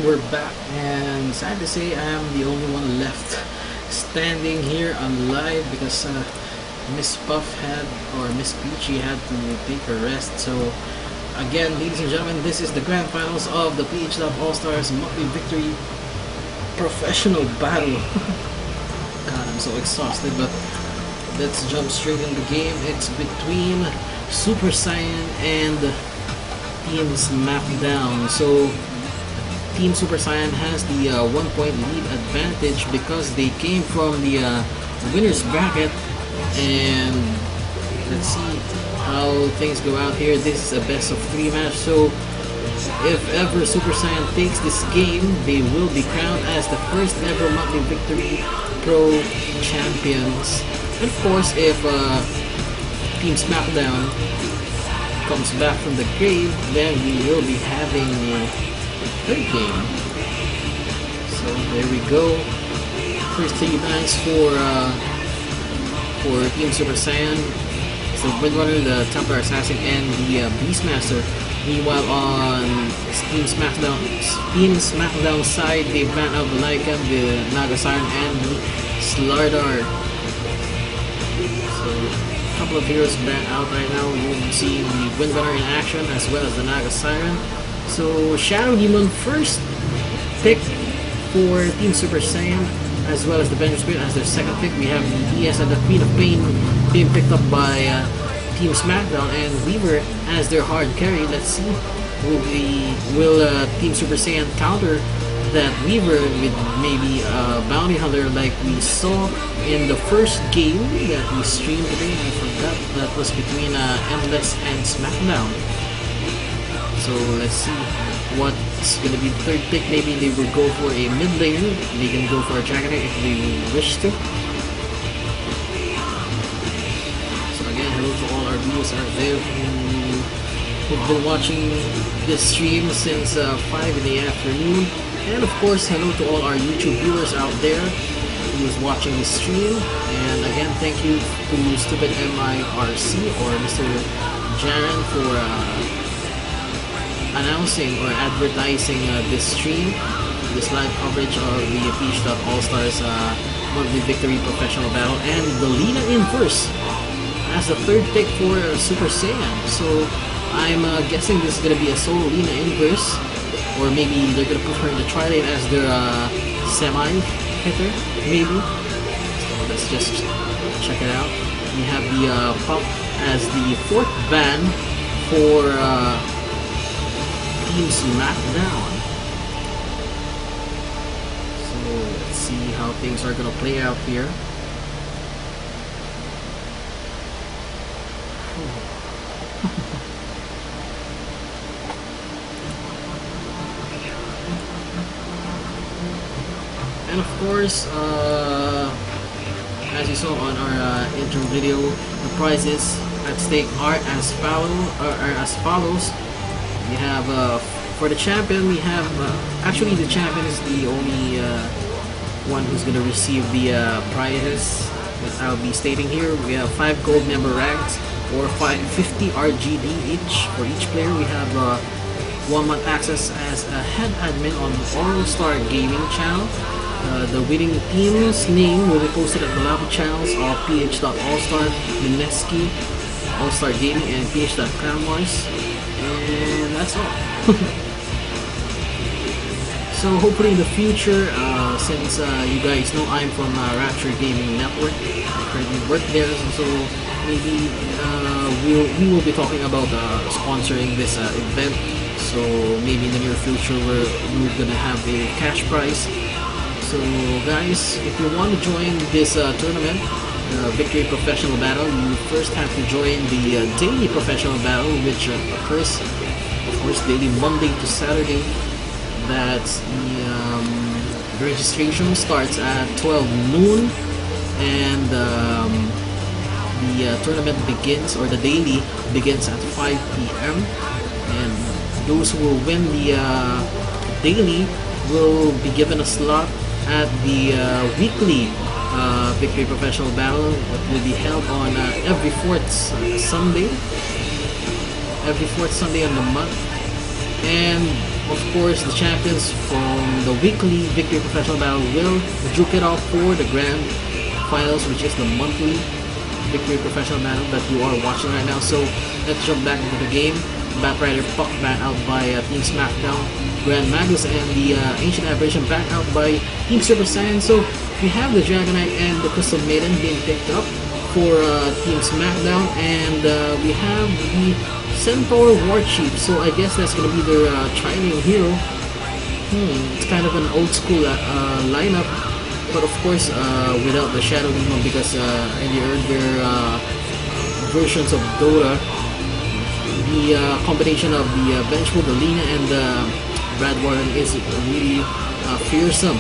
we're back, and sad to say I am the only one left standing here alive because Miss Puff had, or Miss Peachy had to take a rest. So again, ladies and gentlemen, this is the grand finals of the PH Love All-Stars Monthly Victory Professional Battle. God, I'm so exhausted, but let's jump straight in the game. It's between Super Cyan and Team Smackdown. So Team Super Cyan has the 1-point lead advantage because they came from the winner's bracket. And let's see how things go out here. This is a best of 3 match, so if ever Super Cyan takes this game, they will be crowned as the first ever monthly victory pro champions. And of course, if Team Smackdown comes back from the grave, then we will be having a third game. So there we go. First 3 nights for Team Super Cyan. So Windrunner, the Templar Assassin, and the Beastmaster. Meanwhile, on Team Smackdown side, they've banned out the Lycan, the Naga Siren, and the Slardar. So a couple of heroes banned out right now. We'll see the Windrunner in action as well as the Naga Siren. So Shadow Demon first pick for Team Super Saiyan, as well as the Vengeance Spirit as their second pick. We have the ES and the Queen of Pain being picked up by Team Smackdown, and Weaver as their hard carry. Let's see, will Team Super Saiyan counter that Weaver with maybe a Bounty Hunter like we saw in the first game that we streamed today? I forgot, that was between Endless and Smackdown. So let's see what's gonna be the third pick. Maybe they will go for a mid laner. They can go for a Dragonair if they wish to. So again, hello to all our viewers out there who've been watching this stream since 5 in the afternoon. And of course, hello to all our YouTube viewers out there who's watching this stream. And again, thank you to Stupid MIRC or Mr. Jaren for announcing or advertising this stream, this live coverage of the PH Love All-Stars Monthly Victory Professional Battle, and the Lina Inverse as the third pick for Super Saiyan. So I'm guessing this is going to be a solo Lina Inverse, or maybe they're going to put her in the tri-lane as their semi-hitter, maybe. So let's just check it out. We have the Pop as the 4th ban for Team Smackdown. So let's see how things are gonna play out here. And of course, as you saw on our intro video, the prizes at stake are as follows. We have for the champion, we have actually the champion is the only one who's gonna receive the prizes that I'll be stating here. We have 5 gold member ranks or 550 RGD each for each player. We have 1 month access as a head admin on All-Star Gaming channel. The winning team's name will be posted at the lobby channels of PH.Allstar, Mineski, All-Star Gaming, and PH.Crownwise. And that's all. So hopefully in the future, since you guys know I'm from Rapture Gaming Network, I currently work there, so maybe we will be talking about sponsoring this event. So maybe in the near future we're gonna have a cash prize. So guys, if you want to join this tournament, Victory Professional Battle, you first have to join the daily professional battle, which occurs, of course, daily Monday to Saturday. That's the registration starts at 12 noon, and the tournament begins, or the daily begins at 5 p.m. And those who will win the daily will be given a slot at the weekly Victory Professional Battle, that will be held on every 4th Sunday of the month. And Of course, the champions from the weekly Victory Professional Battle will duke it out for the grand finals, which is the monthly Victory Professional Battle that you are watching right now. So let's jump back into the game. Batrider Puck back out by Team Smackdown. Grand Magus and the Ancient Aberration back out by Team Super Cyan. So we have the Dragonite and the Crystal Maiden being picked up for Team Smackdown, and we have the Centaur War Chief. So I guess that's gonna be their Tri-Lane hero. It's kind of an old school lineup, but of course without the Shadow Demon, because in the earlier versions of Dota, the combination of the Vengeful, the Lina, and the Brad Warren is really fearsome.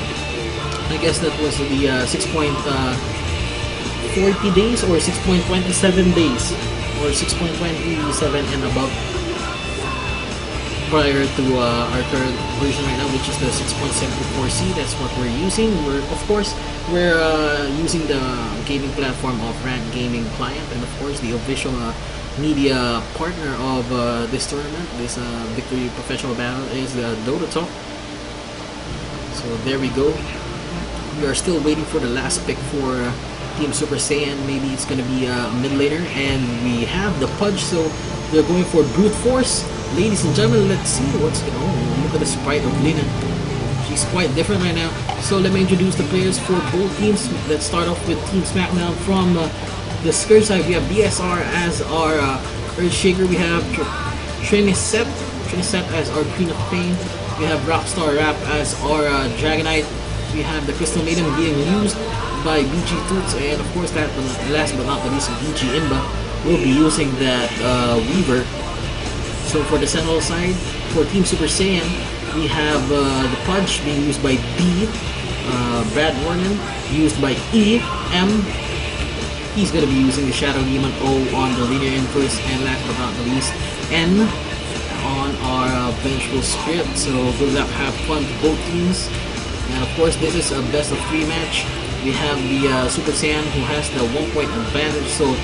I guess that was the 6.40 days or 6.27 days or 6.27 and above prior to our current version right now, which is the 6.74C. That's what we're using. We're using the gaming platform of Rank Gaming Client, and of course the official media partner of this tournament, this Victory Professional Battle, is Dota Talk. So there we go. We are still waiting for the last pick for Team Super Saiyan. Maybe it's gonna be a mid laner, and we have the Pudge, so they're going for brute force. Ladies and gentlemen, let's see what's going on. Look at the sprite of Lina. She's quite different right now. So let me introduce the players for both teams. Let's start off with Team Smackdown. From the skirt side, we have BSR as our Earthshaker. We have Trinicep as our Queen of Pain. We have Rockstar Rap as our Dragonite. We have the Crystal Maiden being used by BG Toots, and of course that last but not the least, BG Imba will be using that Weaver. So for the Sentinel side, for Team Super Saiyan, we have the Pudge being used by B, Brad Warren used by E, M. He's going to be using the Shadow Demon O on the linear inverse, and last but not the least, N on our Vengeful Spirit. So good luck, have fun to both teams. And of course, this is a best of 3 match. We have the Super Saiyan who has the 1-point advantage. So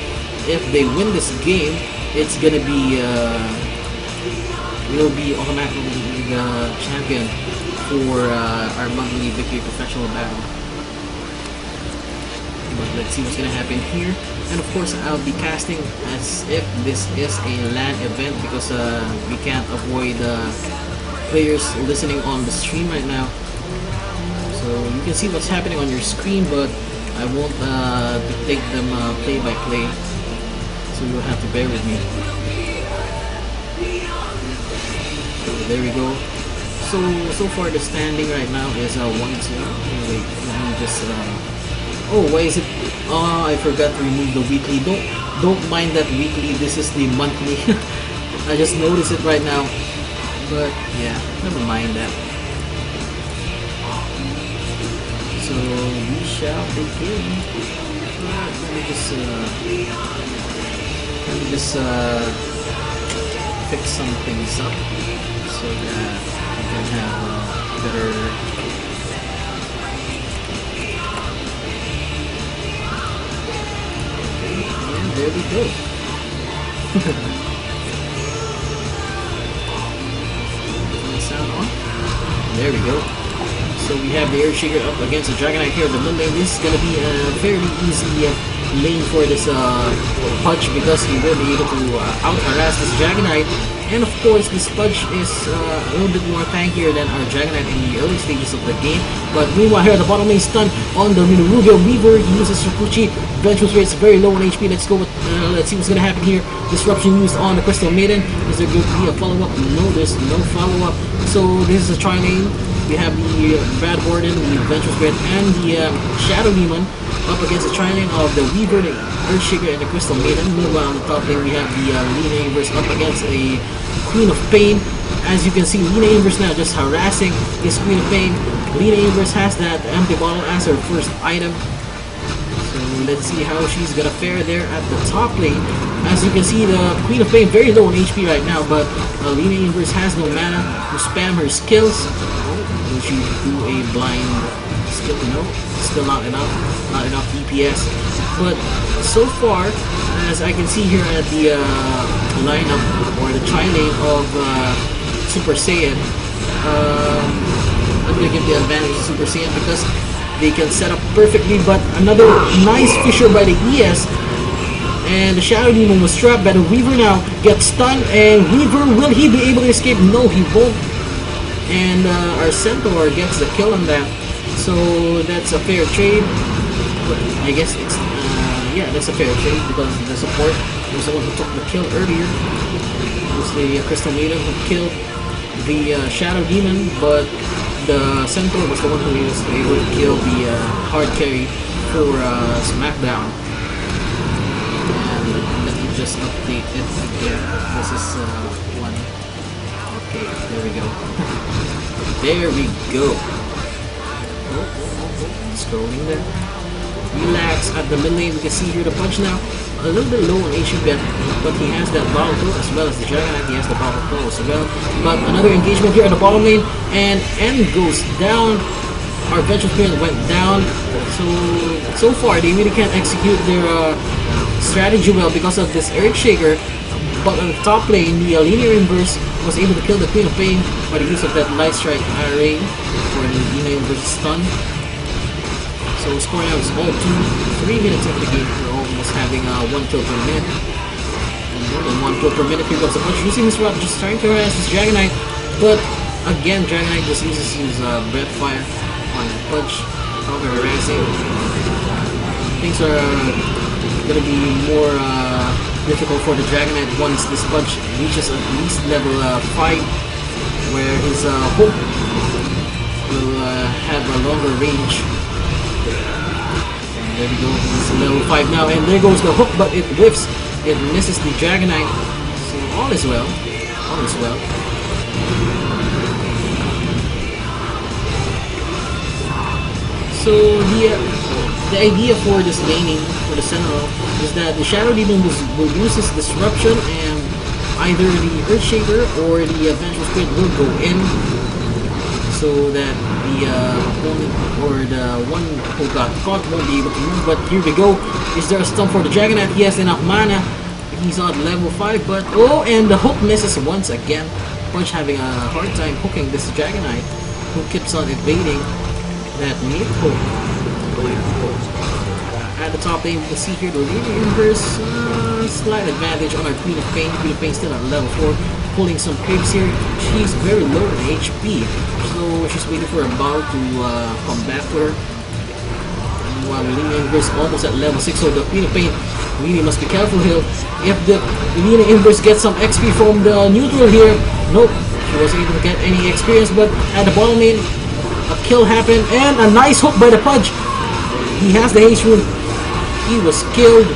if they win this game, it's gonna be will be automatically the champion for our monthly Victory Professional Battle. But let's see what's gonna happen here. And of course, I'll be casting as if this is a LAN event, because we can't avoid players listening on the stream right now. So you can see what's happening on your screen, but I won't take them play by play. So you'll have to bear with me. So there we go. So far the standing right now is 1-0. Wait, let me just. Oh, why is it? Oh, I forgot to remove the weekly. Don't mind that weekly. This is the monthly. I just noticed it right now. But yeah, never mind that. So we shall begin. Let me just fix some things up so that we can have better. And there we go. Sound on? There we go. So we have the Earthshaker up against the Dragonite here in the mid lane. This is going to be a fairly easy lane for this Pudge, because he will be able to out-harass this Dragonite. And of course, this Pudge is a little bit more tankier than our Dragonite in the early stages of the game. But meanwhile, here at the bottom lane, stun on the Minurugio Weaver. He uses Sakuchi. Vengeful Spirit's very low on HP. Let's go with, let's see what's going to happen here. Disruption used on the Crystal Maiden. Is there going to be a follow-up? No, there's no follow-up. So this is a Tri-Lane. We have the Brad Warden, the Vengeful Spirit, and the Shadow Demon up against the Tri-Lane of the Weaver, the Earthshaker, and the Crystal Maiden. Meanwhile, on the top lane, we have the Lina Inverse up against a Queen of Pain. As you can see, Lina Inverse now just harassing this Queen of Pain. Lina Inverse has that empty bottle as her first item. So let's see how she's gonna fare there at the top lane. As you can see, the Queen of Pain very low on HP right now, but Lina Inverse has no mana to spam her skills. Will she do a blind skill? No, still not enough DPS. But so far, as I can see here at the lineup or the tri-lane of Super Saiyan, I'm gonna give the advantage to Super Saiyan because they can set up perfectly. But another nice fissure by the ES, and the Shadow Demon was trapped. But the Weaver now gets stunned, and Weaver, will he be able to escape? No, he won't. And our Centaur gets the kill on that. So that's a fair trade. I guess it's yeah, that's a fair trade because the support was the one who took the kill earlier. It was the Crystal Maiden who killed the Shadow Demon, but the Centaur was the one who was able to kill the hard carry for Smackdown. And let me just update it again. This is one. Okay, there we go. There we go. Scrolling there. Relax at the mid lane. We can see here the punch now. A little bit low on HP, but he has that bottle throw as well as the Dragonite. He has the bottle throw as well. But another engagement here at the bottom lane, and N goes down. Our Venture Spirit went down. So far they really can't execute their strategy well because of this Earthshaker. But on the top lane, the Linear Inverse was able to kill the Queen of Pain by the use of that Light Strike array for the Linear Inverse stun. So score now is all 3 minutes into the game. We're almost having 1 kill per minute. And more than 1 kill per minute. Here goes the punch using his route, just trying to harass this Dragonite. But again, Dragonite just uses his breath fire on the punch. However, harassing. Things are gonna be more difficult for the Dragonite once this punch reaches at least level 5, where his hook will have a longer range. And there we go, he's level 5 now, and there goes the hook, but it whiffs, it misses the Dragonite. So all is well, all is well. So the idea for this laning for the Sentinel is that the Shadow Demon will use his disruption, and either the Earthshaker or the Adventure Spirit will go in, so that the opponent or the one who got caught won't be able to move. But here we go. Is there a stun for the Dragonite? He has enough mana. He's on level 5, but oh, and the hook misses once again. Punch having a hard time hooking this Dragonite, who keeps on evading that mid hook. At the top lane, we can see here the Linear Inverse, slight advantage on our Queen of Pain. Queen of Pain still at level 4, pulling some creeps here. She's very low in HP, so she's waiting for a bow to come back to her. While the Linear Inverse almost at level 6, so the Queen of Pain really must be careful here. If the Linear Inverse gets some XP from the neutral here, nope, she wasn't able to get any experience. But at the bottom lane, a kill happened, and a nice hook by the Pudge. He has the haste rune. He was killed,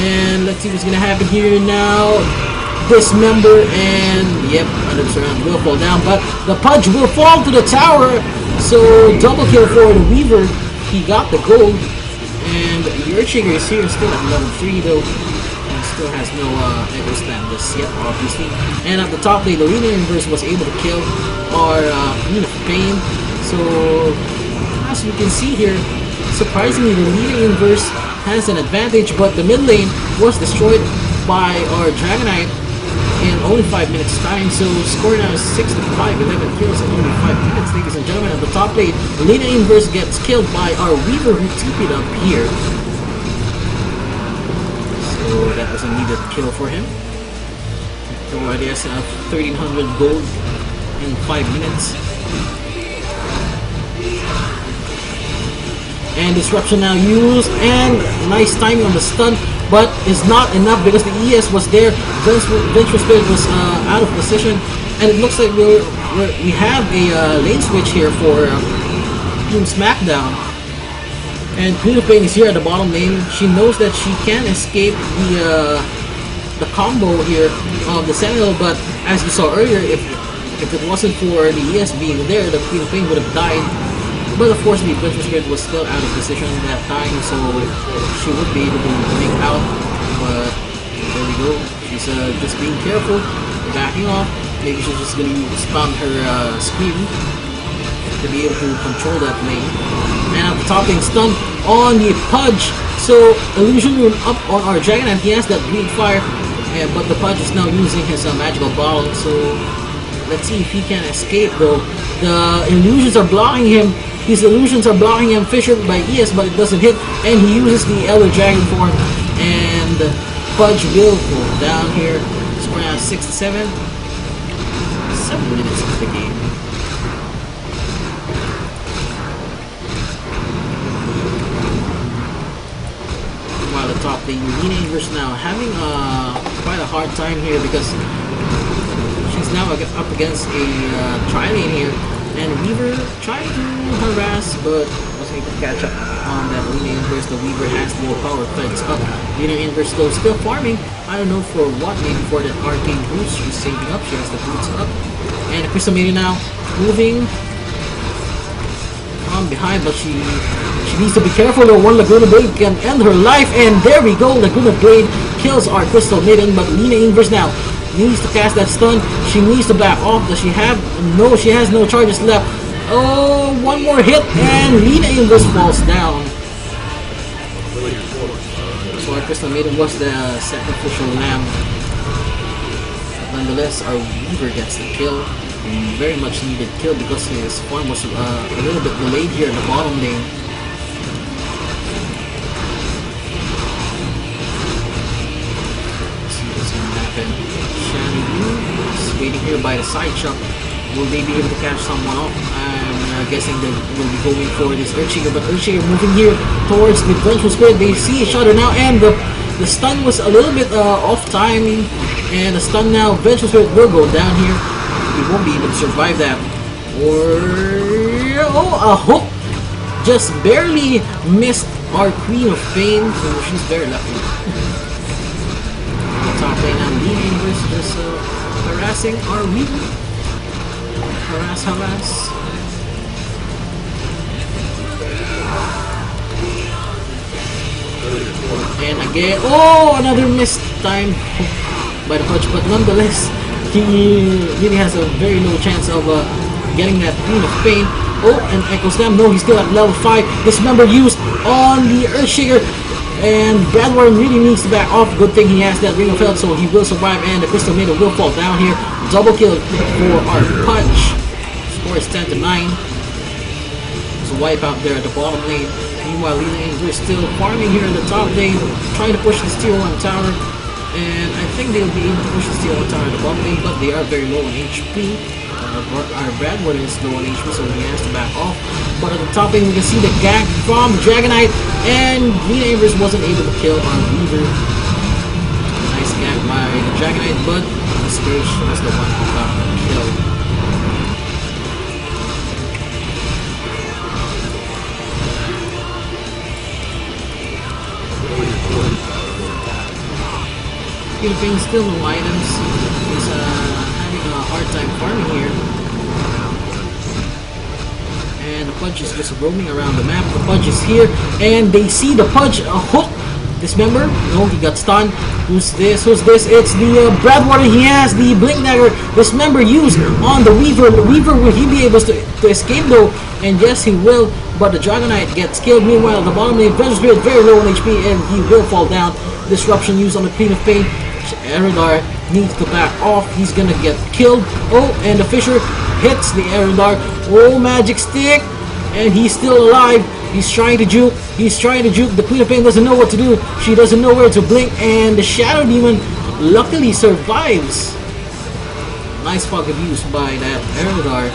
and let's see what's gonna happen here now. Dismember, and yep, another surround will fall down, but the Pudge will fall to the tower. So double kill for the Weaver. He got the gold, and the Earthshaker is here, still at level 3 though, and still has no Echo Slam just yet, obviously. And at the top lane, the Linear Inverse was able to kill our Queen of Pain. So as you can see here, surprisingly, the Linear Inverse has an advantage, but the mid lane was destroyed by our Dragonite in only 5 minutes time. So score now is 6 to 5, 11 kills in only 5 minutes, ladies and gentlemen. At the top lane, the Linear Inverse gets killed by our Weaver, who TP'd up here. So that was a needed kill for him. He already has 1300 gold in 5 minutes. And disruption now used, and nice timing on the stun, but it's not enough because the ES was there. Venture Spirit was out of position, and it looks like we have a lane switch here for Team Smackdown. And Queen of Pain is here at the bottom lane. She knows that she can escape the combo here of the Sentinel, but as you saw earlier, if it wasn't for the ES being there, the Queen of Pain would have died. But of course, the Adventure Spirit was still out of position that time, so she would be able to make out. But there we go. She's just being careful, backing off. Maybe she's just going to spam her scream to be able to control that lane. And at the top lane, stun on the Pudge. So Illusion Rune up on our Dragonite. He has that Bleed Fire, but the Pudge is now using his magical bottle. So Let's see if he can escape though. The illusions are blocking him. His illusions are blocking him. Fisher by ES, but it doesn't hit. And he uses the Elder Dragon form. And Pudge will go down here. Scoring out 6 to 7. 7 minutes of the game. While the top lane, Lina Inverse now having quite a hard time here because she's now up against a tri-lane here, and Weaver trying to harass but wasn't able to catch up on that Lina Inverse. The Weaver has the power threads up. Lina Inverse though still farming. I don't know for what, maybe for that arcane boost. She's saving up, she has the boots up. And Crystal Maiden now moving from behind, but she needs to be careful or one Laguna Blade can end her life. And there we go, Laguna Blade kills our Crystal Maiden, but Lina Inverse now needs to cast that stun. She needs to back off. Does she have? No, she has no charges left. Oh, one more hit and Lina Inverse falls down. So our Crystal Maiden was the sacrificial lamb. Nonetheless, our Weaver gets the kill. Very much needed kill because his farm was a little bit delayed here in the bottom lane. Let's see what's going to happen. Shanny is waiting here by the side shop. Will they be able to catch someone off? I'm guessing they will be going for this Earthshaker, but Earthshaker moving here towards the Vengeful Spirit. They see each other now, and the stun was a little bit off timing, and the stun now. Vengeful Spirit will go down here. He won't be able to survive that. Or oh, a hook just barely missed our Queen of Pain, so she's very lucky. The top lane now, Lina Inverse just harassing our Weaver. Harass. And again, oh, another missed time by the Pudge, but nonetheless, he really has a very low chance of getting that Queen of Pain. Oh, and Echo Slam, no, he's still at level 5. Dismember used on the Earthshaker, and Bradwarden really needs to back off. Good thing he has that Ring of Health, so he will survive, and the Crystal Maiden will fall down here. Double kill for our Pudge. Score is 10 to 9. There's a wipe out there at the bottom lane. Meanwhile, Lina Inverse still farming here in the top lane, trying to push this tier 1 tower. And I think they'll be able to push this tier 1 tower at the bottom lane, but they are very low on HP. Our Bradwarden is low on HP, so he has to back off. But at the top lane, we can see the gank from Dragonite, and Lina Inverse wasn't able to kill our Weaver. Nice gank by the Dragonite, but the Scourge was the one who got the kill. Philippine still no items. He's having a hard time farming here. And the Pudge is just roaming around the map. The Pudge is here, and they see the Pudge hook. Dismember? No, he got stunned. Who's this? Who's this? It's the Bradwarden. He has the Blink Dagger. Dismember used on the Weaver. The Weaver, will he be able to escape though? And yes, he will. But the Dragonite gets killed. Meanwhile, the bottom lane, Vengeful Spirit very low on HP, and he will fall down. Disruption used on the Queen of Pain. Eridar needs to back off. He's gonna get killed. Oh, and the Fisher hits the Eridar. Oh, magic stick, and he's still alive. He's trying to juke. He's trying to juke. The Queen of Pain doesn't know what to do. She doesn't know where to blink, and the Shadow Demon luckily survives. Nice fog abuse by that Eridar.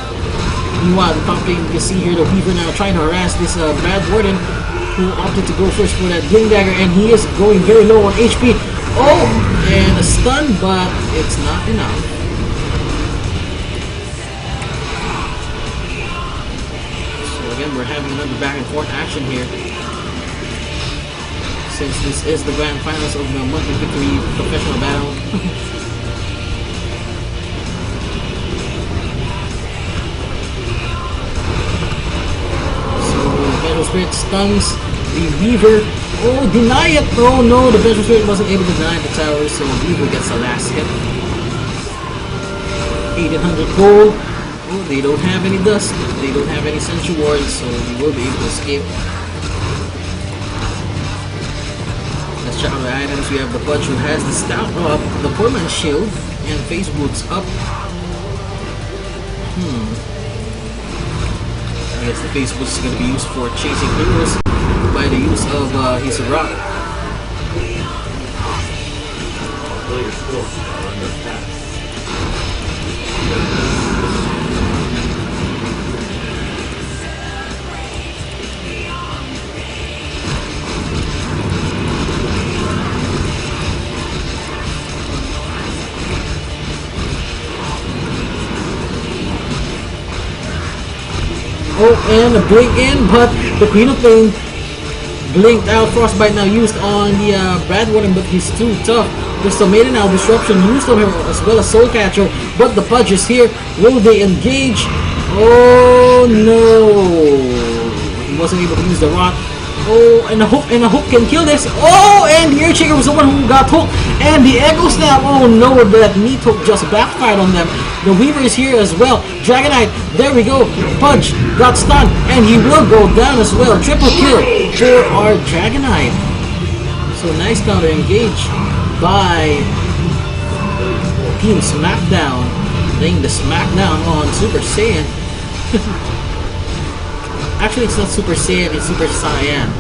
Meanwhile, the top lane, you can see here the Weaver now trying to harass this Bradwarden, who opted to go first for that Blink Dagger, and he is going very low on HP. Oh, and a stun, but it's not enough. So again, we're having another back and forth action here. Since this is the grand finals of the monthly victory professional battle. So Vengeful Spirit stuns the Weaver. Oh, deny it! Oh no, the Vengeful Spirit wasn't able to deny the tower, so Weaver gets the last hit. 1800 gold. Oh, they don't have any dust. They don't have any Sentry Wards, so we will be able to escape. Let's check out the items. We have the Pudge, who has the Stout up, the Poor Man's Shield, and Face Boots up. Yes, the face was going to be used for chasing heroes by the use of his rock. Players' forces are under attack. Oh, and a blink in, but the Queen of Pain blinked out. Frostbite now used on the Brad Warden, but he's too tough. Crystal Maiden now disruption used on him as well as Soul Catcher, but the Pudge is here. Will they engage? Oh no! He wasn't able to use the rock. Oh, and a hook can kill this. Oh, and the Earthshaker was the one who got hooked. And the Echo Snap. Oh no, that meat hook just backfired on them. The Weaver is here as well. Dragonite, there we go. Pudge got stunned, and he will go down as well. Triple kill for our Dragonite. So nice counter engage by Team Smackdown. Laying the Smackdown on Super Saiyan. Actually, it's not Super Saiyan, it's Super Cyan.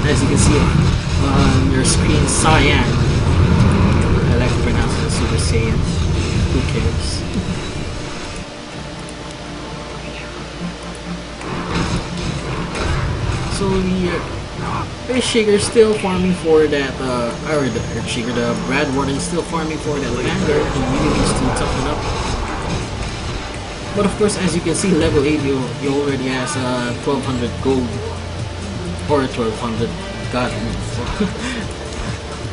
As you can see on your screen, Cyan. I like to pronounce it Super Saiyan. Who cares? So the Earthshaker is still farming for that, or the Earthshaker, the Brad Warden is still farming for that Vanguard. He really needs to toughen up. But of course, as you can see, level 8, you already has 1200 gold. Or 1200, god,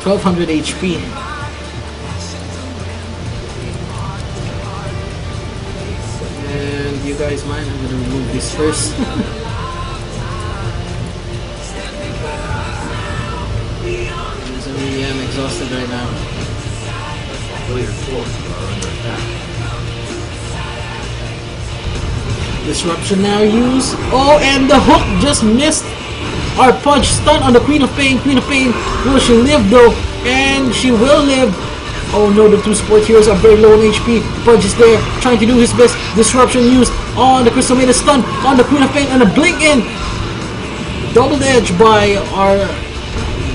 1200 HP. And you guys mind, I'm gonna remove this first. Because I really am exhausted right now. Players' forces are under attack. Disruption now used. Oh, and the hook just missed. Our Pudge stunned on the Queen of Pain. Queen of Pain, will she live though? And she will live. Oh no, the two support heroes are very low on HP. Pudge is there, trying to do his best. Disruption used on the Crystal Maiden, stun on the Queen of Pain, and a blink in. Double edge by our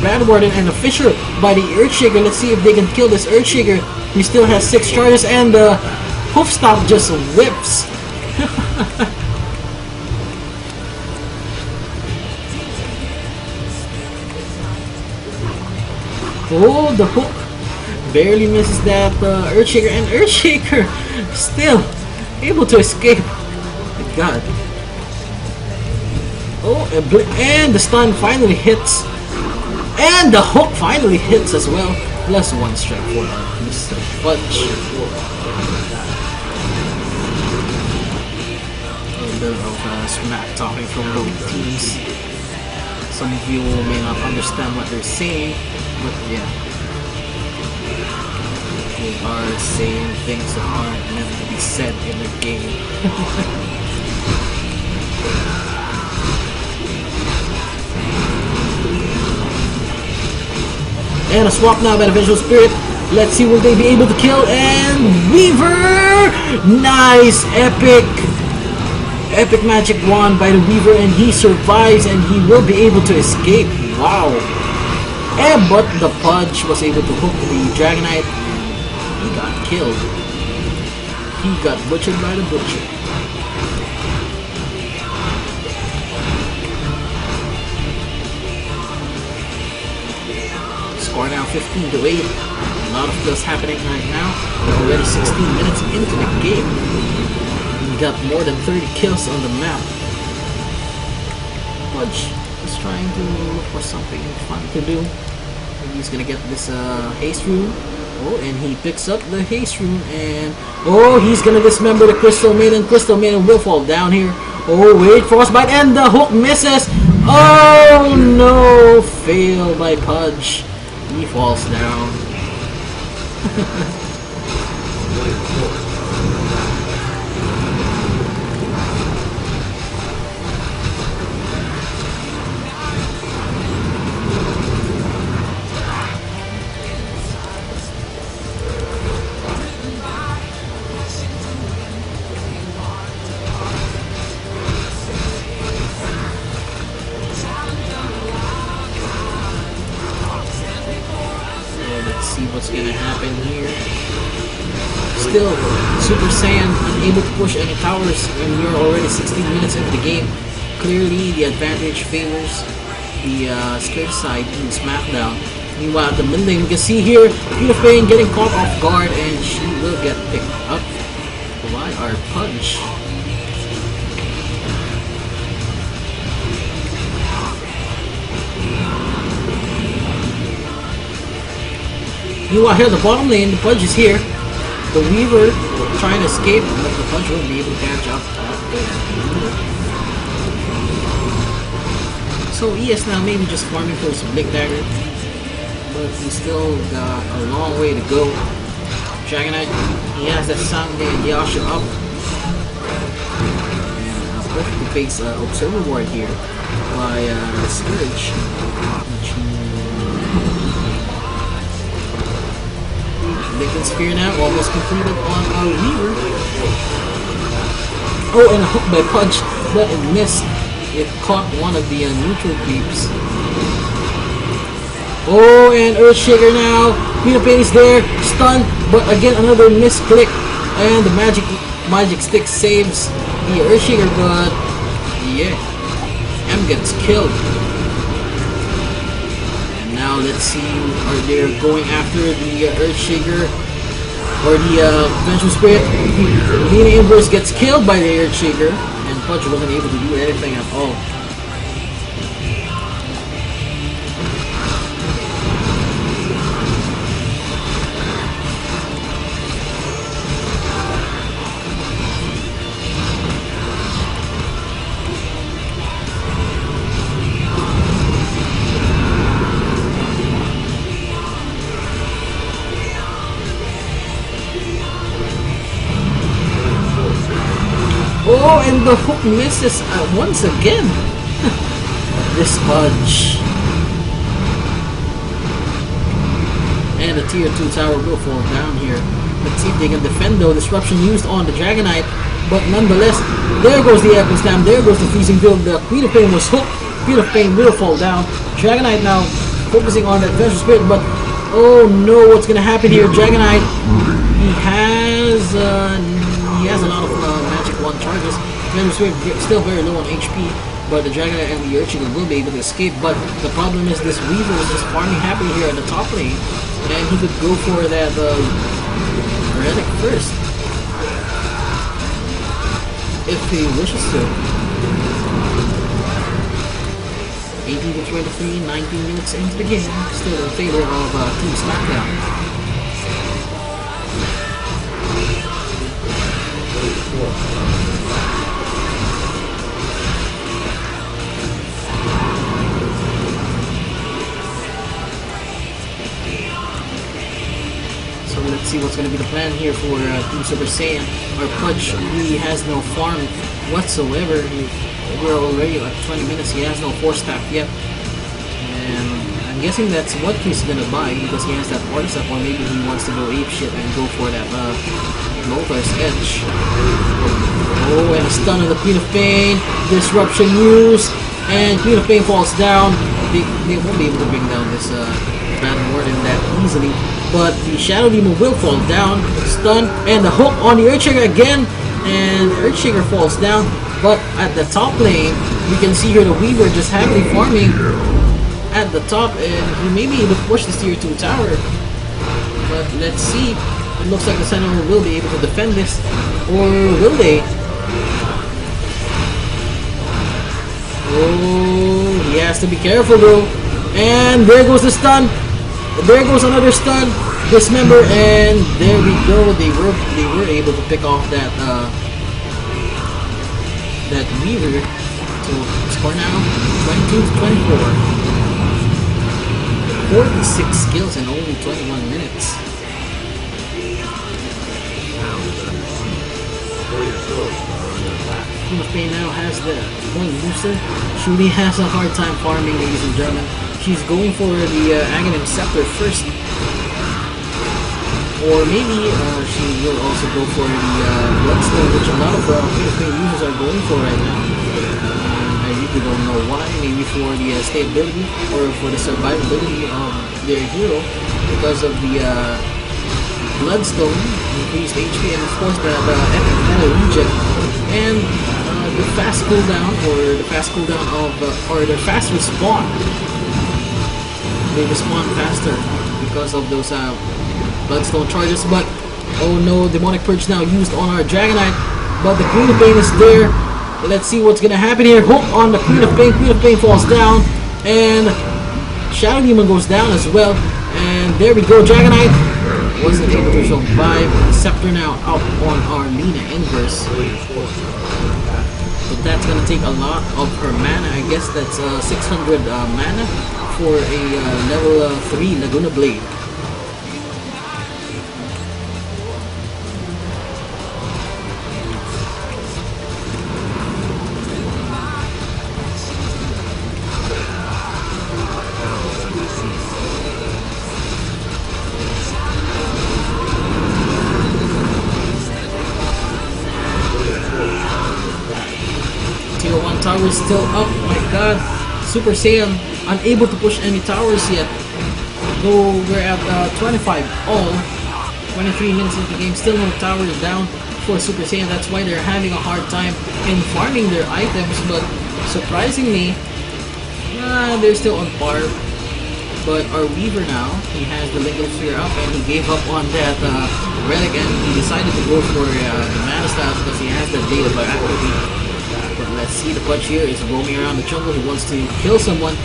Brad Warden and a Fisher by the Earthshaker. Let's see if they can kill this Earthshaker. He still has 6 charges, and the Hoof Stomp just whips. Oh, the hook barely misses that Earthshaker, and Earthshaker still able to escape. My god. Oh, and the stun finally hits. And the hook finally hits as well. Plus 1 strike for Mr. Fudge. A bit of smack talking from both teams. Some of you may not understand what they're saying, but yeah, they are saying things that aren't meant to be said in the game. And a swap now by the Vengeful Spirit. Let's see, will they be able to kill? And Weaver! Nice! Epic magic wand by the Weaver, and he survives, and he will be able to escape. Wow! And but the Pudge was able to hook the Dragonite. He got killed. He got butchered by the Butcher. Score now 15-8. A lot of kills happening right now. We're already 16 minutes into the game. We got more than 30 kills on the map. Pudge is trying to look for something fun to do. Maybe he's gonna get this haste rune. Oh, and he picks up the haste rune, and oh, he's gonna dismember the Crystal Maiden. Crystal Maiden will fall down here. Oh wait, Frostbite, and the hook misses. Oh no, fail by Pudge. He falls down. see what's gonna happen here. Still, Super Saiyan unable to push any towers, and we're already 16 minutes into the game. Clearly, the advantage favors the skirt side in Smackdown. Meanwhile, at the mid lane, we can see here Peter Fane getting caught off guard, and she will get picked up by our Punch. Meanwhile, here at the bottom lane, the Punch is here. The Weaver trying to escape, but the Punch won't be able to catch up. So ES now maybe just farming for some Big Dagger, but he still got a long way to go. Dragonite, he has that Sangre and Yasha up. And perfectly placed Observer Ward here by the Scourge. Lincoln Sphere now almost completed on our Weaver. Oh, and a hook by Punch, but it missed. It caught one of the neutral creeps. Oh, and Earthshaker now. Peter Pan is there, stunned, but again another misclick, and the magic stick saves the Earthshaker, but yeah, M gets killed. Now let's see, are they going after the Earthshaker or the Vengeful Spirit? Lina Inverse gets killed by the Earthshaker, and Punch wasn't able to do anything at all. Oh, and the hook misses once again. This Punch. And the tier 2 tower will fall down here. Let's see if they can defend though. Disruption used on the Dragonite, but nonetheless, there goes the Echo Slam, there goes the Freezing Field. The Queen of Pain was hooked. Queen of Pain will fall down. Dragonite now focusing on that Vengeful Spirit, but oh no, what's gonna happen here? Dragonite, he has a lot of magic 1 charges. Vengeful Spirit still very low on HP, but the Dragonite and the Earthshaker will be able to escape. But the problem is this Weaver is just farming happily here in the top lane, and he could go for that Relic first if he wishes to. 18 to 23, 19 minutes into the game, still in favor of Team Smackdown. So let's see what's going to be the plan here for Team Super Saiyan. Our Punch really has no farm whatsoever. We're already at 20 minutes, he has no 4-stack yet. And I'm guessing that's what he's going to buy because he has that Artifact, or maybe he wants to go apeshit and go for that Moltar's Edge. Oh, and a stun on the Queen of Pain. Disruption used, and Queen of Pain falls down. They won't be able to bring down this Bad Warden that easily. But the Shadow Demon will fall down, stun, and the hook on the Earthshaker again, and Earthshaker falls down. But at the top lane, you can see here the Weaver just happily farming at the top, and he may be able to push this tier 2 tower. But let's see. It looks like the Sentinel will be able to defend this, or will they? Oh, he has to be careful though. And there goes the stun. There goes another stun. Dismember, and there we go. They were able to pick off that that Weaver. So score now 22 to 24. 46 skills in only 21 minutes. Queen of Pain now has the one booster. Shuli has a hard time farming, ladies and gentlemen. She's going for the Aghanim Scepter first. Or maybe she will also go for the Bloodstone, which a lot of Queen of Pain users are going for right now. And I really don't know why. Maybe for the stability or for the survivability of their hero because of the Bloodstone, increased HP, and of course the epic metal regen, and the fast cooldown or the fast cooldown of or the fast respawn. They respawn faster because of those Bloodstone charges. But oh no, Demonic Purge now used on our Dragonite, but the Queen of Pain is there. Let's see what's gonna happen here. Hook on the Queen of Pain. Queen of Pain falls down, and Shadow Demon goes down as well. And there we go, Dragonite wasn't able to survive. Scepter now out on our Lina Inverse. So that's gonna take a lot of her mana. I guess that's 600 mana for a level 3 Laguna Blade. Tier 1 tower is still up. Oh my god. Super Saiyan unable to push any towers yet. Though we're at 25 all. 23 minutes into the game. Still no towers down for Super Saiyan. That's why they're having a hard time in farming their items. But surprisingly, they're still on par. But our Weaver now, he has the Lingo Sphere up and he gave up on that relic and he decided to go for the Mana Style because he has that Data by Activity. But let's see, the Punch here is roaming around the jungle. He wants to kill someone.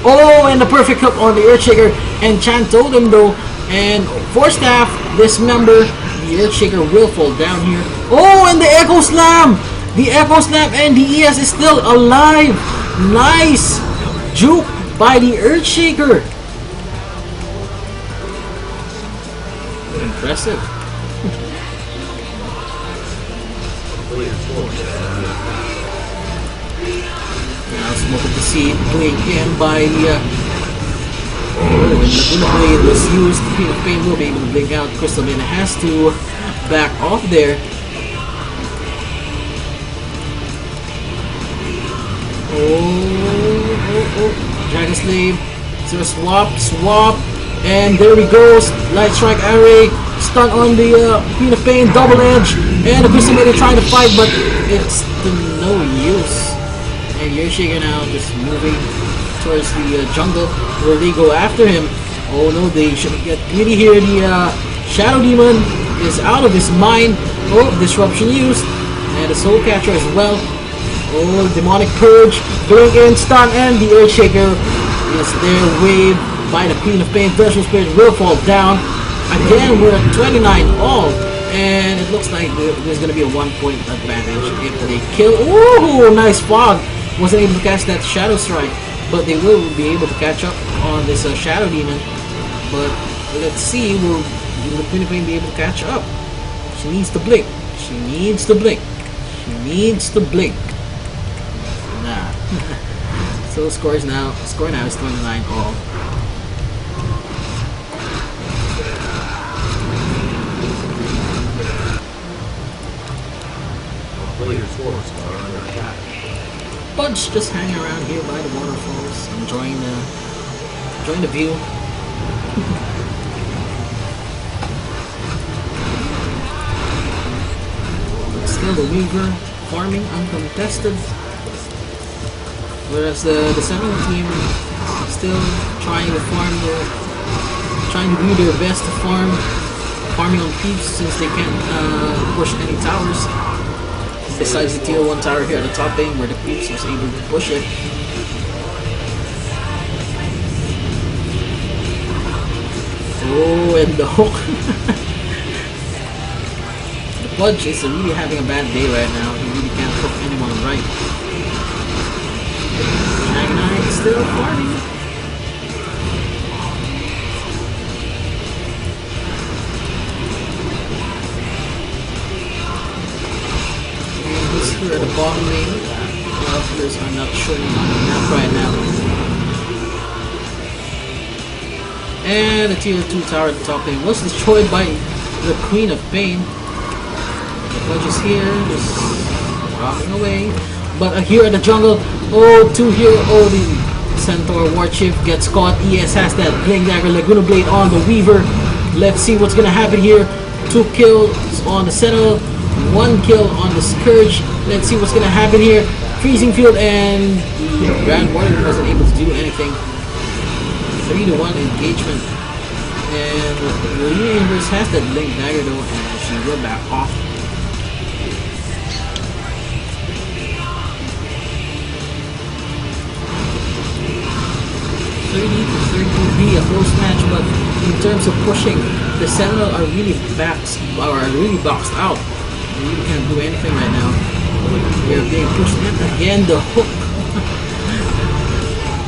Oh, and the perfect hook on the Earthshaker. And Chan told him though. And Force Staff, dismember. The Earthshaker will fall down here. Oh, and the Echo Slam! The Echo Slam and the ES is still alive. Nice juke by the Earthshaker. Impressive. Now Smoke of the Sea playing in by the when the Laguna Blade was used, the Queen of Pain will be able to blink out. Crystal Lina has to back off there. Oh, Dragon Slave. Is there a swap, and there he goes. Light Strike Array, stun on the Queen of Pain, double edge, and the Crystal Lina trying to fight, but it's to no use. And Earthshaker now just moving towards the jungle where they go after him. Oh no, they should get greedy here. The Shadow Demon is out of his mind. Oh, Disruption used, and the Soul Catcher as well. Oh, Demonic Purge, blink in, stun, and the Earthshaker is there, wave by the Queen of Pain. Virtual Spirit will fall down. Again, we're at 29 all, and it looks like there's going to be a 1-point advantage if they kill. Oh, nice fog. Wasn't able to catch that Shadow Strike, but they will be able to catch up on this Shadow Demon. But let's see, will the Queen of Pain be able to catch up? She needs to blink. She needs to blink. She needs to blink. Nah. So score now is 29 all. Budge just hanging around here by the waterfalls, enjoying the view. But still the Weaver farming uncontested, whereas the 7th team still trying to do their best to farming on peeps since they can't push any towers. Besides the tier 1 tower here at the top lane where the creeps was able to push it. Oh, and the hook. The Pudge is really having a bad day right now. He really can't hook anyone right. Dragonite is still farming. Here at the bottom lane, the others are not showing on the map right now. And the tier 2 tower at the top lane was destroyed by the Queen of Pain. The Pudge is here, just rocking away. But here in the jungle, oh, two here, oh, the Centaur War Chief gets caught. ES has that Blink Dagger Laguna Blade on the Weaver. Let's see what's gonna happen here. 2 kills on the Sentinel, 1 kill on the Scourge. Let's see what's gonna happen here. Freezing Field, and the Grand Warrior wasn't able to do anything. 3-1 engagement. And the Universe has that Blink Dagger though, and she will back off. 30 to 32 a close match, but in terms of pushing, the Sentinel are really boxed out. They really can't do anything right now. They're being pushed in again. The hook,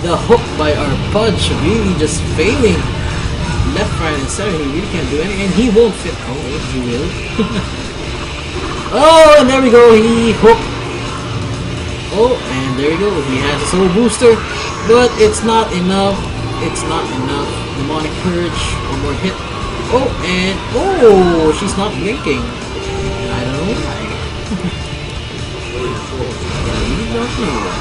the hook by our Pudge really just failing. Left, right, and center. He really can't do anything, and he won't fit. Oh, he will. Oh, and there we go. He hooked. Oh, and there we go. He has a soul booster, but it's not enough. It's not enough. Demonic Purge. One more hit. Oh, and oh, she's not blinking. I don't know why. I don't know.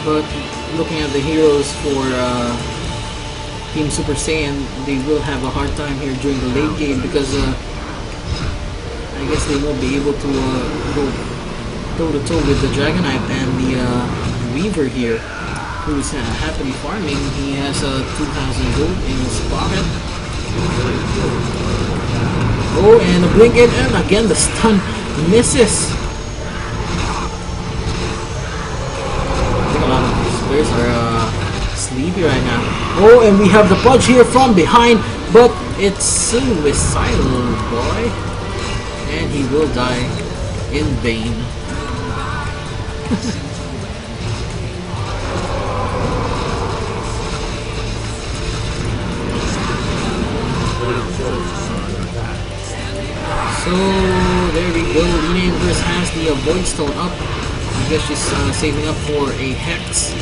But looking at the heroes for Team Super Saiyan, they will have a hard time here during the late game because I guess they won't be able to go toe-to-toe with the Dragonite and the Weaver here, who's happily farming. He has 2,000 gold in his pocket. Oh, and a blink in, and again the stun misses. Players are sleepy right now. Oh, and we have the Pudge here from behind, but it's suicidal, boy. And he will die in vain. So, there we go. Universe has the Void Stone up. I guess she's saving up for a Hex.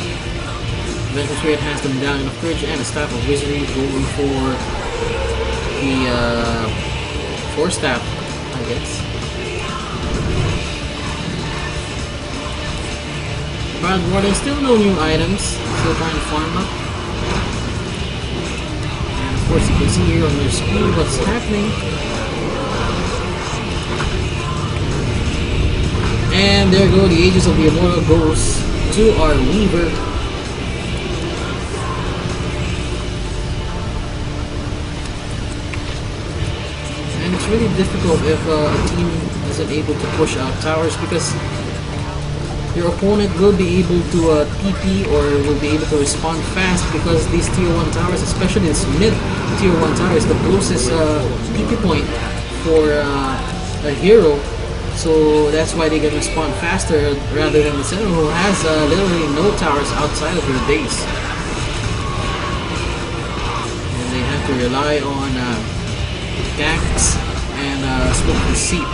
Venture Spirit has them down in the fridge, and a Staff of Wizardry going for the Force Staff, I guess. Brad Warden, still no new items, still trying to farm up. And of course you can see here on your screen what's happening. And there go the Ages of the Immortal goes to our Weaver. And it's really difficult if a team isn't able to push out towers, because your opponent will be able to TP or will be able to respond fast, because these tier 1 towers, especially this mid tier 1 tower, is the closest TP point for a hero. So that's why they can respond faster rather than the Sentinel, who has literally no towers outside of their base. And they have to rely on Gax and Smoke and Seep.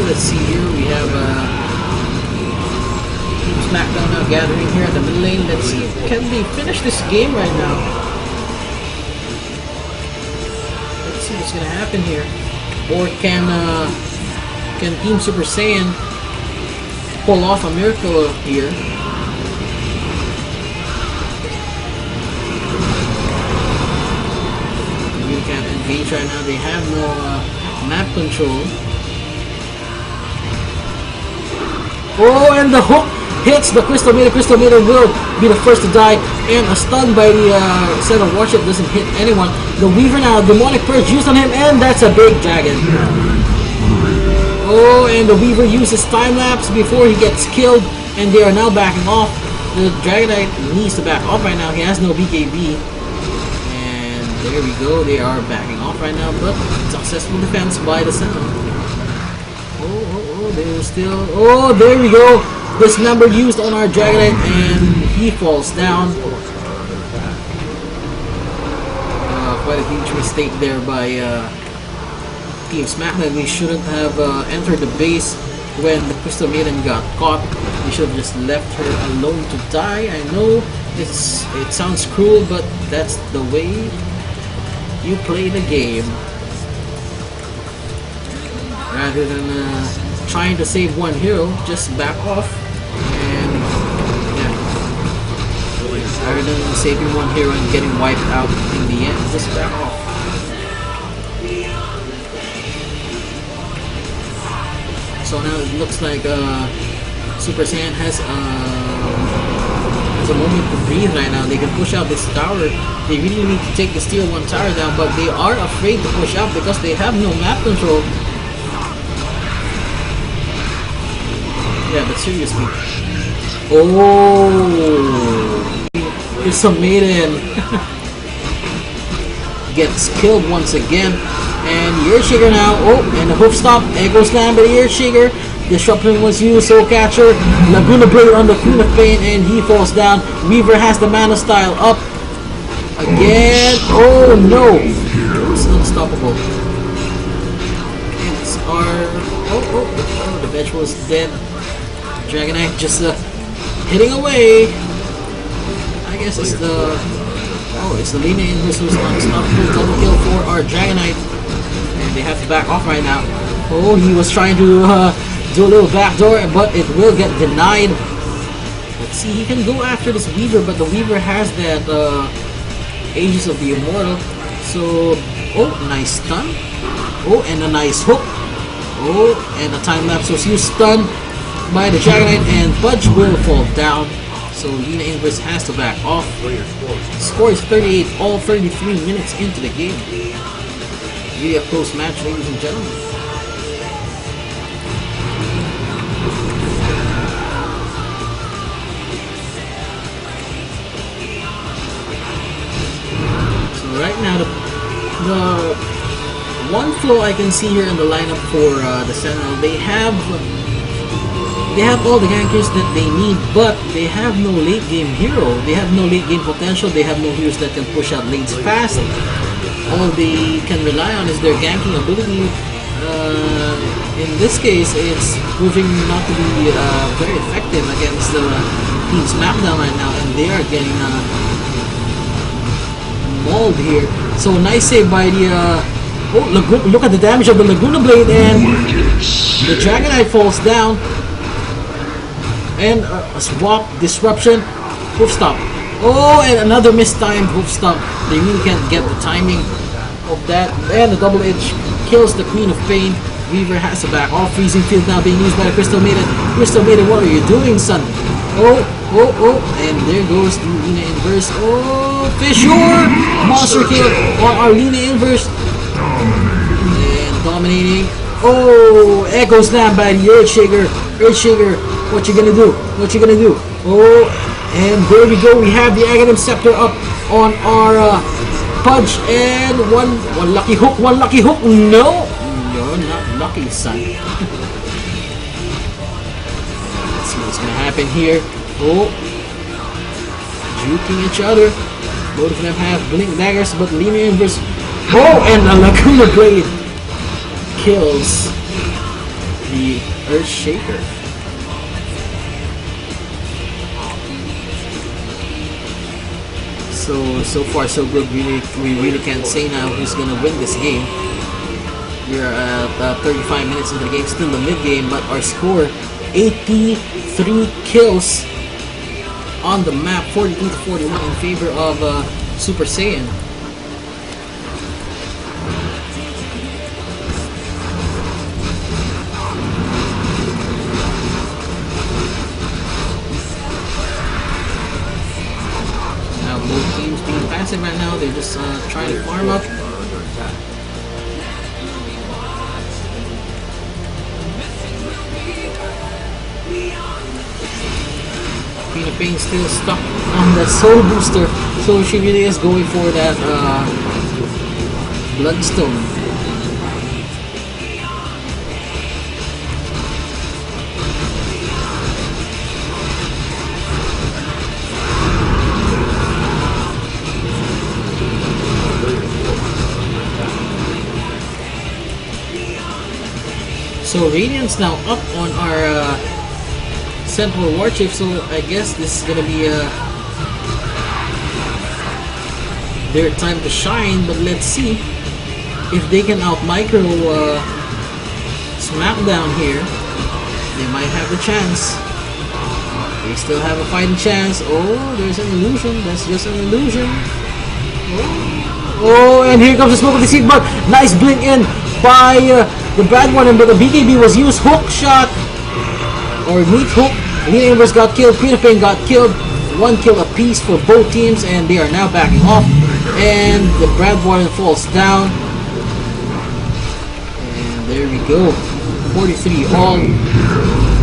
Let's see here, we have Smackdown now gathering here at the middle lane. Let's see, can they finish this game right now? See what's gonna happen here, or can Team Super Saiyan pull off a miracle here? You can't engage right now. They have no map control. Oh, and the hook hits the Crystal Maiden. Crystal Maiden will be the first to die, and a stun by the Sentinel Warship doesn't hit anyone. The Weaver now, Demonic Purge used on him, and that's a big dragon. Oh, and the Weaver uses time lapse before he gets killed, and they are now backing off. The Dragonite needs to back off right now. He has no BKB, and there we go. They are backing off right now, but successful defense by the Sentinel. Oh, they're still. Oh, there we go. Dismember used on our Dragonite, and he falls down. Quite a huge mistake there by Team Smackdown. We shouldn't have entered the base when the Crystal Maiden got caught. We should have just left her alone to die. I know it sounds cruel, but that's the way you play the game. Rather than trying to save one hero, just back off. And yeah, rather than saving one hero and getting wiped out in the end, just back off. So now it looks like Super Saiyan has a moment to breathe right now. They can push out this tower. They really need to take the Steel 1 tower down, but they are afraid to push out because they have no map control. Yeah, but seriously. Oh! Here's a maiden. Gets killed once again. And Earthshaker now. Oh, and the hoof stop. Echo slam by the Earthshaker. Disruption was used, Soul Catcher. Laguna Blade on the Queen of Pain, and he falls down. Weaver has the Mana Style up. Again. Oh no! It's unstoppable. It's our. Oh, the bench was dead. Dragonite just hitting away. I guess it's the. Oh, it's the Lina Inverse who's unstoppable. Double kill for our Dragonite. And they have to back off right now. Oh, he was trying to do a little backdoor, but it will get denied. Let's see, he can go after this Weaver, but the Weaver has that Aegis of the Immortal. So, oh, nice stun. Oh, and a nice hook. Oh, and a time lapse was used, stun by the Dragonite, and Budge will fall down. So Lina Inverse has to back off. Score is 38, all 33 minutes into the game. Really a close match, ladies and gentlemen. So right now, the one flaw I can see here in the lineup for the Sentinel, they have all the gankers that they need, but they have no late game hero. They have no late game potential. They have no heroes that can push out lanes fast. All they can rely on is their ganking ability. In this case, it's proving not to be very effective against the Team Smackdown right now, and they are getting mauled here. So nice save by the. Oh, look at the damage of the Laguna Blade, and the Dragonite falls down. And a swap, disruption, hoof stop. Oh, and another mistimed hoof stop. They really can't get the timing of that. And the double edge kills the Queen of Pain. Weaver has to back off. Freezing Field now being used by the Crystal Maiden. Crystal Maiden, what are you doing, son? Oh, and there goes the Lina Inverse. Oh, Fissure! Monster kill on our Lina Inverse. And dominating. Oh, Echo Slam by the Earthshaker. Earthshaker, what you gonna do? What you gonna do? Oh, and there we go. We have the Aghanim Scepter up on our Pudge, and one lucky hook. One lucky hook. No, you're not lucky, son. Let's see what's gonna happen here. Oh, juking each other. Both of them have blink daggers, but Lina Inverse. Oh, and the Laguna Blade kills the Earthshaker. So far so good. We really can't say now who's gonna win this game. We're at 35 minutes into the game, still the mid game, but our score 83 kills on the map, 42 to 41 in favor of Super Saiyan. Right now, they're just trying to farm up. Queen of Pain still stuck on that soul booster, so she really is going for that Bloodstone. So Radiant's now up on our Sentinel Warchief, so I guess this is gonna be a their time to shine, but let's see if they can out-micro Smackdown here. They might have the chance. They still have a fighting chance. Oh, there's an illusion. That's just an illusion. Oh, and here comes the smoke of the seed, but nice blink in by the bad one, but the BKB was used. Hook shot, or meat hook. Lina Inverse got killed, Queen of Pain got killed. 1 kill apiece for both teams, and they are now backing off. And the Brad Warren falls down. And there we go. 43 all.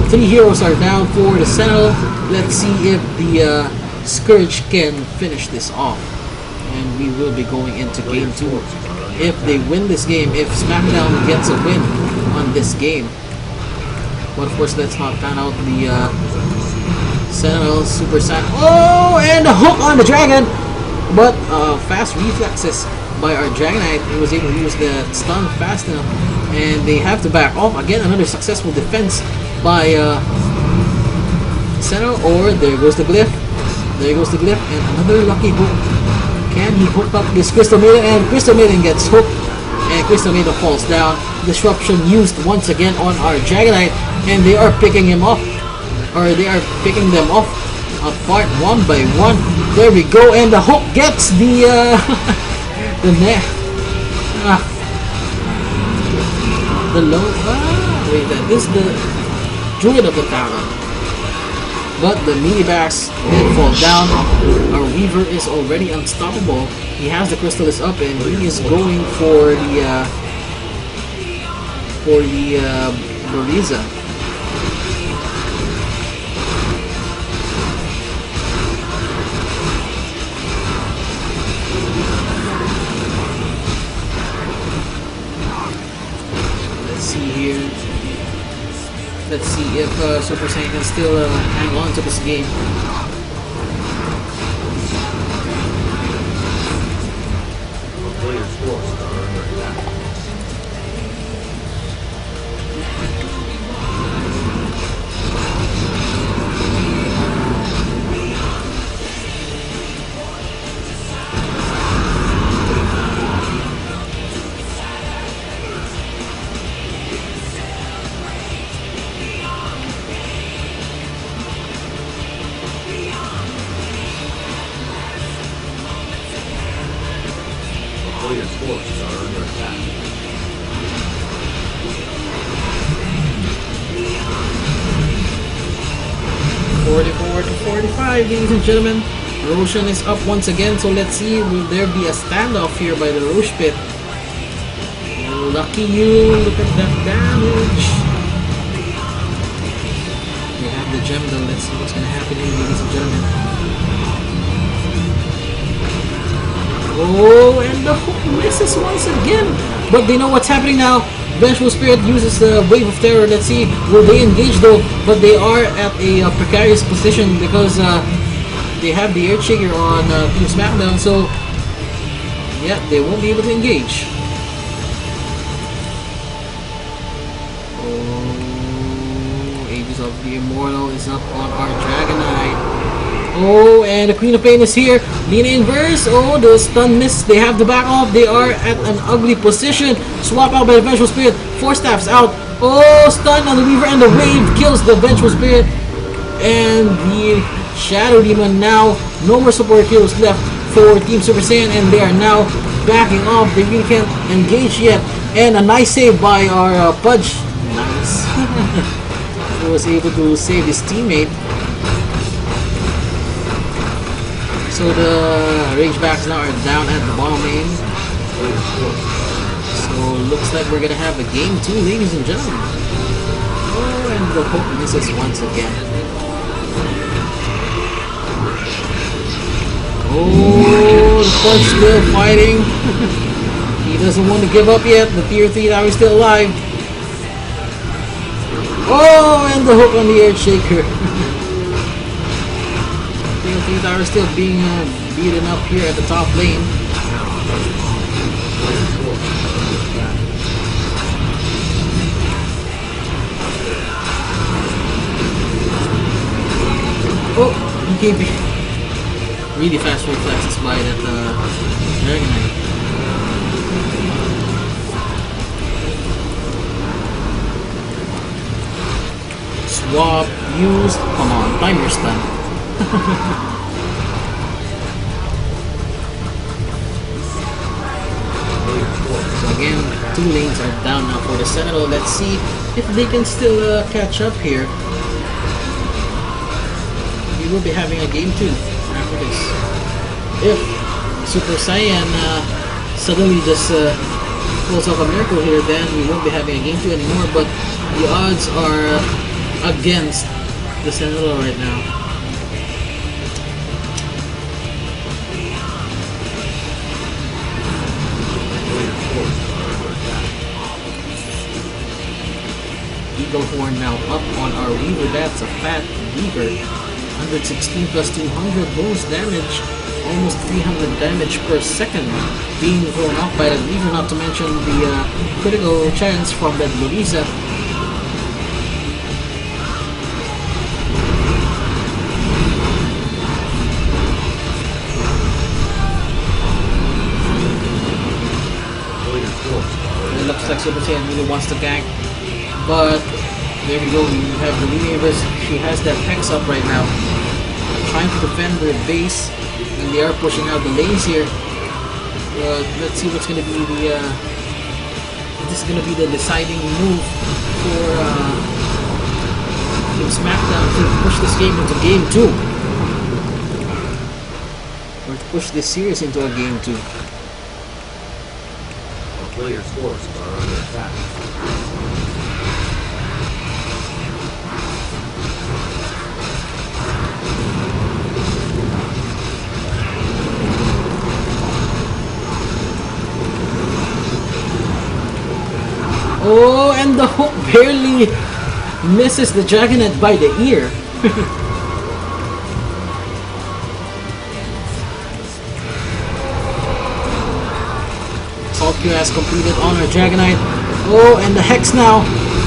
3 heroes are down for the Sentinel. Let's see if the Scourge can finish this off. And we will be going into game 2. If they win this game, if Smackdown gets a win on this game. But of course, let's not count out the Sentinel Super Saiyan. Oh, and a hook on the dragon! But fast reflexes by our Dragonite. He was able to use the stun fast enough. And they have to back off. Again, another successful defense by Sentinel. Or there goes the glyph. There goes the glyph. And another lucky hook. Can he hook up this Crystal Maiden? And Crystal Maiden gets hooked. And Crystal Maiden falls down. Disruption used once again on our Dragonite. And they are picking him up. Or they are picking them off apart one by one. There we go. And the hook gets the the net. The low. Wait, that is the Druid of the Tower. But the Minibax did fall down. Our Weaver is already unstoppable. He has the Crystallis up and he is going for the Bariza. Let's see here. Let's see if Super Saiyan can still hang on to this game. Player's forces are under attack. Player's forces are under attack. 44 to 45, ladies and gentlemen. Roshan is up once again, so let's see, will there be a standoff here by the Roche Pit? Lucky you, look at that damage. We have the gem though, let's see what's gonna happen here, ladies and gentlemen. Oh, and the hook misses once again. But they know what's happening now. Vengeful Spirit uses the Wave of Terror. Let's see, will they engage though? But they are at a precarious position because they have the Earthshaker on Team Smackdown. So, yeah, they won't be able to engage. Oh, Aegis of the Immortal is up on our Dragonite. Oh, and the Queen of Pain is here. Lina Inverse. Oh, the stun miss. They have to back off. They are at an ugly position. Swap out by the Vengeful Spirit. 4 staffs out. Oh, stun on the Weaver, and the Wave kills the Vengeful Spirit. And the Shadow Demon now. No more support heroes left for Team Super Saiyan, and they are now backing off. They really can't engage yet. And a nice save by our Pudge. Nice. He was able to save his teammate. So the Rangebacks now are down at the bottom lane. So looks like we're gonna have a game 2, ladies and gentlemen. Oh, and the hook misses once again. Oh, the Punch still fighting. He doesn't want to give up yet. The tier 3 tower is still alive. Oh, and the hook on the Earthshaker. Tier 3 tower is still being beaten up here at the top lane. Oh, BKB. Really fast reflexes by that Dragonite. Swap, used. Come on, time your stun. So again, 2 lanes are down now for the Sentinel. Let's see if they can still catch up here. We will be having a game 2 after this. If Super Cyan suddenly just pulls off a miracle here, then we won't be having a game 2 anymore, but the odds are against the Sentinel right now. Eagle Horn now up on our Weaver. That's a fat Weaver. 116 plus 200 bonus damage. Almost 300 damage per second being thrown off by that Weaver, not to mention the critical chance from that Louisa. It looks like Super Saiyan really wants to gank, but there we go. We have the Weavers. She has that Hex up right now, trying to defend their base, and they are pushing out the lanes here. Let's see what's going to be the. This is going to be the deciding move for Team Smackdown to push this game into Game 2, or to push this series into a Game 2. Players' forces are under attack. Oh, and the hook barely misses the Dragonite by the ear. Q has completed on our Dragonite. Oh, and the Hex now.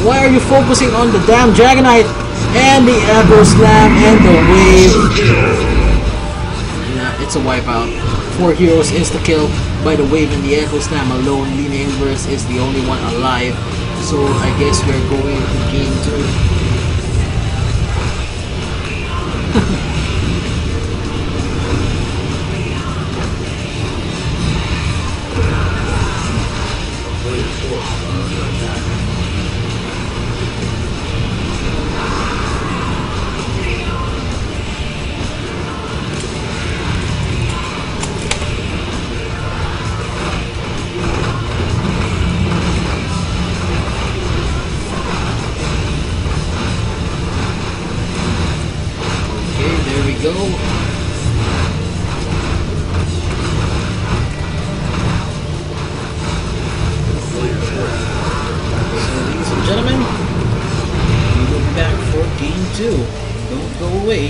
Why are you focusing on the damn Dragonite? And the Echo Slam and the Wave. Yeah, it's a wipeout. 4 heroes insta-kill by the Wave and the Echo Slam alone. Lina Inverse is the only one alive. So I guess we're going to Game 2. Go. So, ladies and gentlemen, we will be back for Game 2. Don't go away.